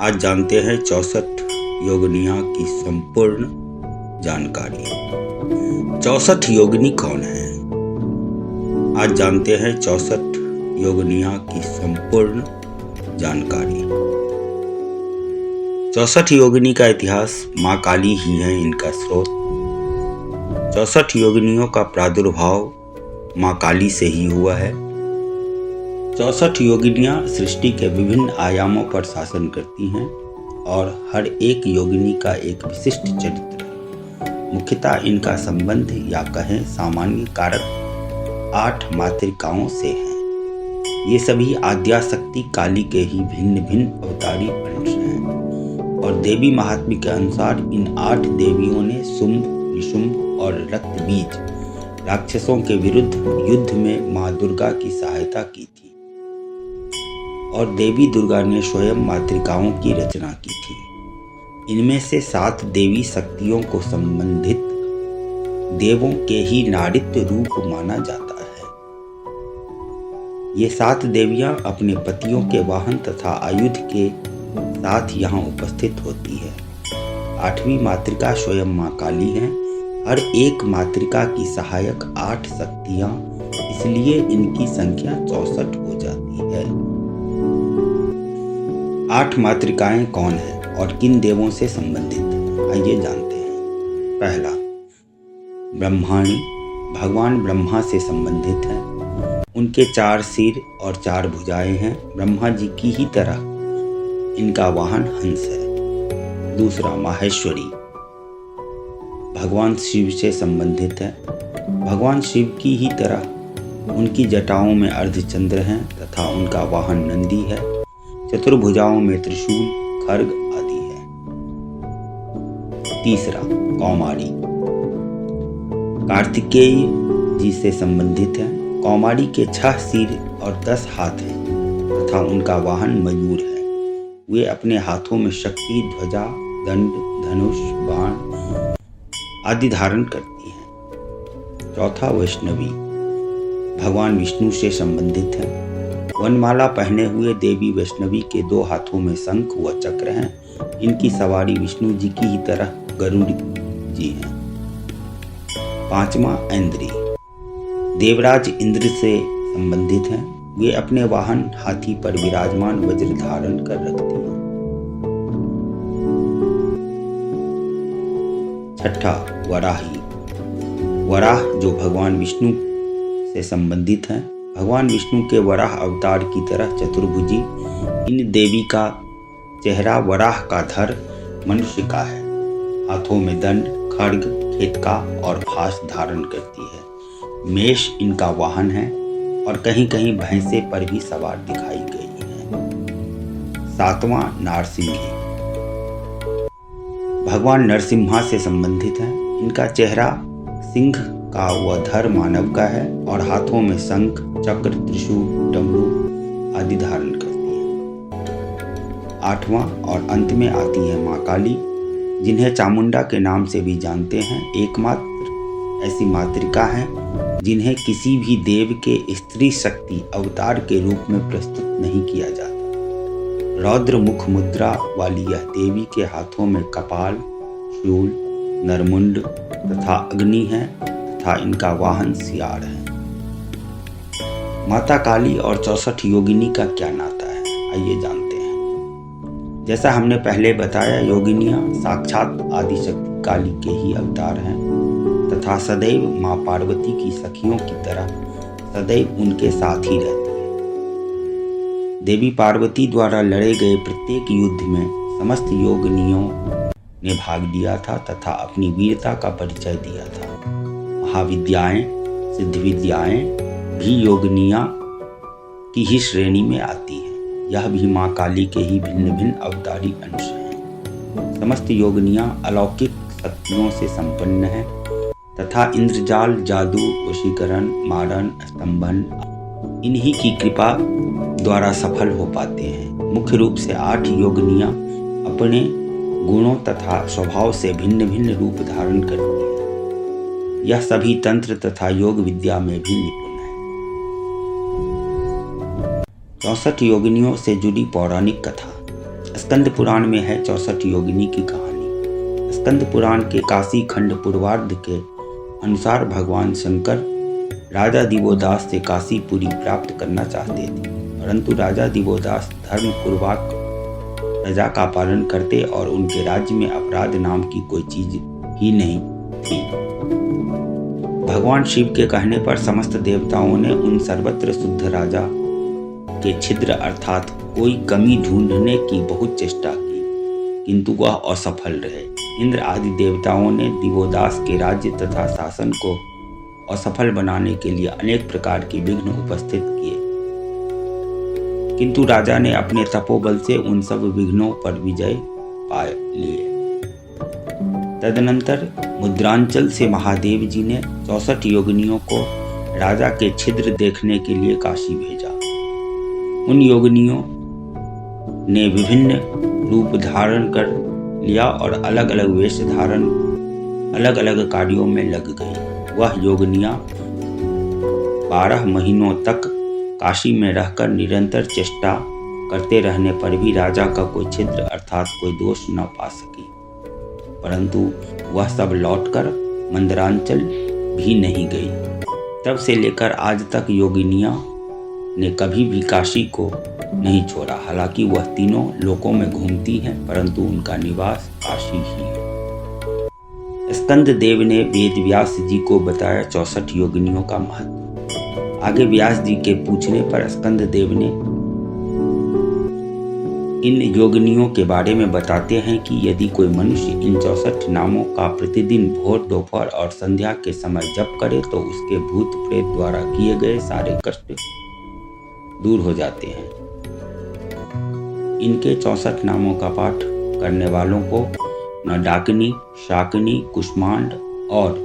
आज जानते हैं 64 योगिनियाँ की संपूर्ण जानकारी। 64 योगिनी कौन है? आज जानते हैं 64 योगिनियाँ की संपूर्ण जानकारी। 64 योगिनी का इतिहास माँ काली ही है इनका स्रोत। 64 योगिनियों का प्रादुर्भाव माँ काली से ही हुआ है। 64 योगिनियाँ सृष्टि के विभिन्न आयामों पर शासन करती हैं और हर एक योगिनी का एक विशिष्ट चरित्र है। मुख्यतः इनका संबंध या कहें सामान्य कारक 8 मातृकाओं से है। ये सभी आद्याशक्ति काली के ही भिन्न भिन्न अवतारी अंश हैं और देवी महात्म्य के अनुसार इन 8 देवियों ने शुंभ, निशुंभ और रक्तबीज राक्षसों के विरुद्ध युद्ध में माँ दुर्गा की सहायता की थी और देवी दुर्गा ने स्वयं मातृकाओं की रचना की थी। इनमें से 7 देवी शक्तियों को संबंधित देवों के ही नारित्व रूप माना जाता है। ये 7 देवियां अपने पतियों के वाहन तथा आयुध के साथ यहाँ उपस्थित होती है। 8वीं मातृका स्वयं माँ काली है। हर एक मातृका की सहायक 8 शक्तियां, इसलिए इनकी संख्या 64 हो जाती है। 8 मातृकाएं कौन हैं और किन देवों से संबंधित हैं, आइए जानते हैं। पहला, ब्रह्माणी भगवान ब्रह्मा से संबंधित हैं। उनके 4 सिर और 4 भुजाएं हैं। ब्रह्मा जी की ही तरह इनका वाहन हंस है। दूसरा, माहेश्वरी भगवान शिव से संबंधित है। भगवान शिव की ही तरह उनकी जटाओं में अर्धचंद्र हैं तथा उनका वाहन नंदी है। चतुर्भुजाओं में त्रिशूल, खड्ग आदि है। तीसरा, कौमारी कार्तिकेय जी से संबंधित है। कौमारी के 6 सिर और 10 हाथ हैं तथा उनका वाहन मयूर है। वे अपने हाथों में शक्ति, ध्वजा, दंड, धनुष, बाण आदि धारण करती हैं। चौथा, वैष्णवी भगवान विष्णु से संबंधित है। वनमाला पहने हुए देवी वैष्णवी के 2 हाथों में शंख व चक्र हैं। इनकी सवारी विष्णु जी की ही तरह गरुड़ जी हैं। 5वां, ऐन्द्री देवराज इंद्र से संबंधित हैं। वे अपने वाहन हाथी पर विराजमान वज्र धारण कर रखती हैं। 6ठा, वराही वराह जो भगवान विष्णु से संबंधित हैं। भगवान विष्णु के वराह अवतार की तरह चतुर्भुजी इन देवी का चेहरा वराह का धर मनुष्य का है। हाथों में दंड, खड्ग, खेतका और फास धारण करती है। मेष इनका वाहन है और कहीं कहीं भैंसे पर भी सवार दिखाई गई है। 7वां, नारसिंही भगवान नरसिम्हा से संबंधित है। इनका चेहरा सिंह का व धर मानव का है और हाथों में शंख, चक्र, त्रिशूल, डमरू आदि धारण करती है। 8वां और अंत में आती है माँ काली, जिन्हें चामुंडा के नाम से भी जानते हैं। एकमात्र ऐसी मातृका है जिन्हें किसी भी देव के स्त्री शक्ति अवतार के रूप में प्रस्तुत नहीं किया जाता। रौद्र मुख मुद्रा वाली यह देवी के हाथों में कपाल, शूल, नरमुंड तथा अग्नि है तथा इनका वाहन सियार है। माता काली और 64 योगिनी का क्या नाता है, आइए जानते हैं। जैसा हमने पहले बताया, योगिनियाँ साक्षात आदिशक्ति काली के ही अवतार हैं तथा सदैव माँ पार्वती की सखियों की तरह सदैव उनके साथ ही रहती है। देवी पार्वती द्वारा लड़े गए प्रत्येक युद्ध में समस्त योगिनियों ने भाग लिया था तथा अपनी वीरता का परिचय दिया था। महाविद्याएं, सिद्ध विद्याएं भी योगिनियाँ की ही श्रेणी में आती हैं। यह भी माँ काली के ही भिन्न भिन्न अवतारी अंश हैं। समस्त योगिनियाँ अलौकिक शक्तियों से संपन्न हैं तथा इंद्रजाल, जादू, वशीकरण, मारण, स्तंभन इन्हीं की कृपा द्वारा सफल हो पाते हैं। मुख्य रूप से 8 योगिनियाँ अपने गुणों तथा स्वभाव से भिन्न भिन्न रूप धारण करती हैं। यह सभी तंत्र तथा योग विद्या में भी निपुण है। 64 योगिनियों से जुड़ी पौराणिक कथा। स्कंद पुराण में है 64 योगिनी की कहानी। स्कंद पुराण के काशी खंड पूर्वार्ध के अनुसार भगवान शंकर राजा दिवोदास से काशीपुरी प्राप्त करना चाहते थे, परंतु राजा दिवोदास धर्म पूर्वक प्रजा का पालन करते और उनके राज्य में अपराध नाम की कोई चीज ही नहीं थी। भगवान शिव के कहने पर समस्त देवताओं ने उन सर्वत्र शुद्ध राजा के छिद्र अर्थात कोई कमी ढूंढने की बहुत चेष्टा की, किंतु वह असफल रहे। इंद्र आदि देवताओं ने दिवोदास के राज्य तथा शासन को असफल बनाने के लिए अनेक प्रकार के विघ्न उपस्थित किए, किंतु राजा ने अपने तपोबल से उन सब विघ्नों पर विजय पा लिए। तदनंतर मुद्रांचल से महादेव जी ने 64 योगिनियों को राजा के छिद्र देखने के लिए काशी भेजा। उन योगिनियों ने विभिन्न रूप धारण कर लिया और अलग अलग वेश धारण अलग अलग कार्यों में लग गई। वह योगिनियां 12 महीनों तक काशी में रहकर निरंतर चेष्टा करते रहने पर भी राजा का कोई छिद्र अर्थात कोई दोष न पा सकी, परंतु वह सब लौटकर मंदरांचल भी नहीं गई। तब से लेकर आज तक योगिनियां ने कभी भी काशी को नहीं छोड़ा। हालांकि वह तीनों लोकों में घूमती हैं, परंतु उनका निवास काशी ही है। स्कंद देव ने वेद व्यास जी को बताया 64 योगिनियों का महत्व। आगे व्यास जी के पूछने पर स्कंद देव ने इन योगिनियों के बारे में बताते हैं कि यदि कोई मनुष्य इन 64 नामों का प्रतिदिन भोर, दोपहर और संध्या के समय जप करे तो उसके भूत प्रेत द्वारा किए गए सारे कष्ट दूर हो जाते हैं। इनके 64 नामों का पाठ करने वालों को न डाकिनी, शाकिनी, कुष्मांड और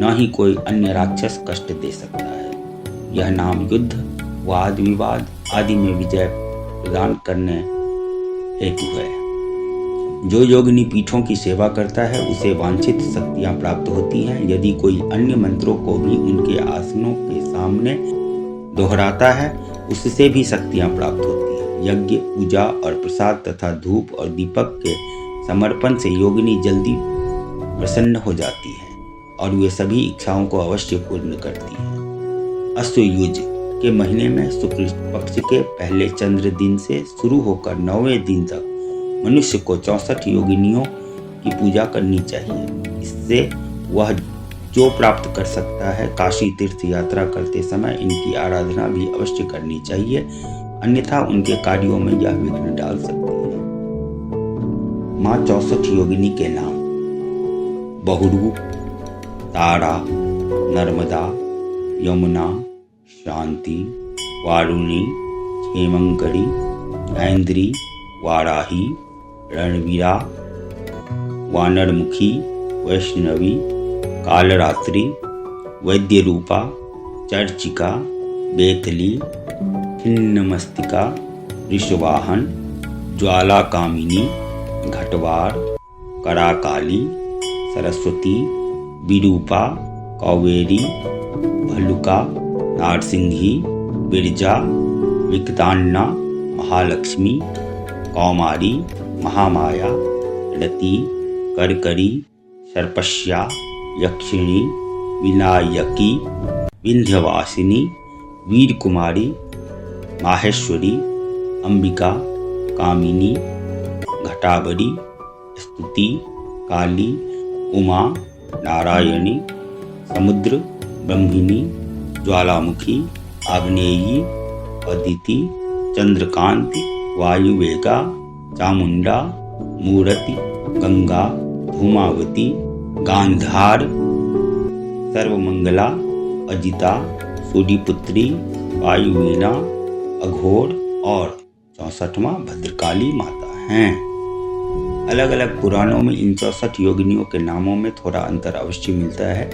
न ही कोई अन्य राक्षस कष्ट दे सकता है। यह नाम युद्ध, वाद विवाद आदि में विजय प्रदान करने हेतु है। जो योगिनी पीठों की सेवा करता है उसे वांछित शक्तियां प्राप्त होती हैं। यदि कोई अन्य मंत्रों को भी उनके आसनों के सामने दोहराता है उससे भी शक्तियां प्राप्त होती हैं। यज्ञ, पूजा और प्रसाद तथा धूप और दीपक के समर्पण से योगिनी जल्दी प्रसन्न हो जाती है और वे सभी इच्छाओं को अवश्य पूर्ण करती हैं। अश्वयुज के महीने में शुक्ल पक्ष के पहले चंद्र दिन से शुरू होकर 9वें दिन तक मनुष्य को 64 योगिनियों की पूजा करनी चाहिए। इससे वह जो प्राप्त कर सकता है। काशी तीर्थ यात्रा करते समय इनकी आराधना भी अवश्य करनी चाहिए, अन्यथा उनके कार्यों में यह विघ्न डाल सकती है। माँ 64 योगिनी के नाम: बहुरूप, तारा, नर्मदा, यमुना, शांति, वारुणी, क्षेमंकरी, ऐन्द्री, वाराही, रणवीरा, वानरमुखी, वैष्णवी, कालरात्रि, वैद्यरूपा, चर्चिका, बेतली, खिन्नमस्तिका, ऋषवाहन, ज्वालाकामिनी, घटवार, कराकाली, सरस्वती, विरूपा, कौवेरी, भल्लुका, नारसिंही, बिरजा, विकतान्ना, महालक्ष्मी, कौमारी, महामाया, रति, करकरी, सर्पश्या, यक्षिणी, विनायकी, विंध्यवासिनी, वीरकुमारी, माहेश्वरी, अंबिका, कामिनी, घटाबरी, स्तुति, काली, उमा, नारायणी, समुद्र, ब्रह्मिणी, ज्वालामुखी, आग्नेयी, अदिति, चंद्रकांति, वायुवेगा, चामुंडा, मूर्ति, गंगा, धूमावती, गांधार, सर्वमंगला, अजिता, सूर्यपुत्री, वायुवीणा, अघोर और 64वां भद्रकाली माता हैं। अलग अलग पुराणों में इन 64 योगिनियों के नामों में थोड़ा अंतर अवश्य मिलता है।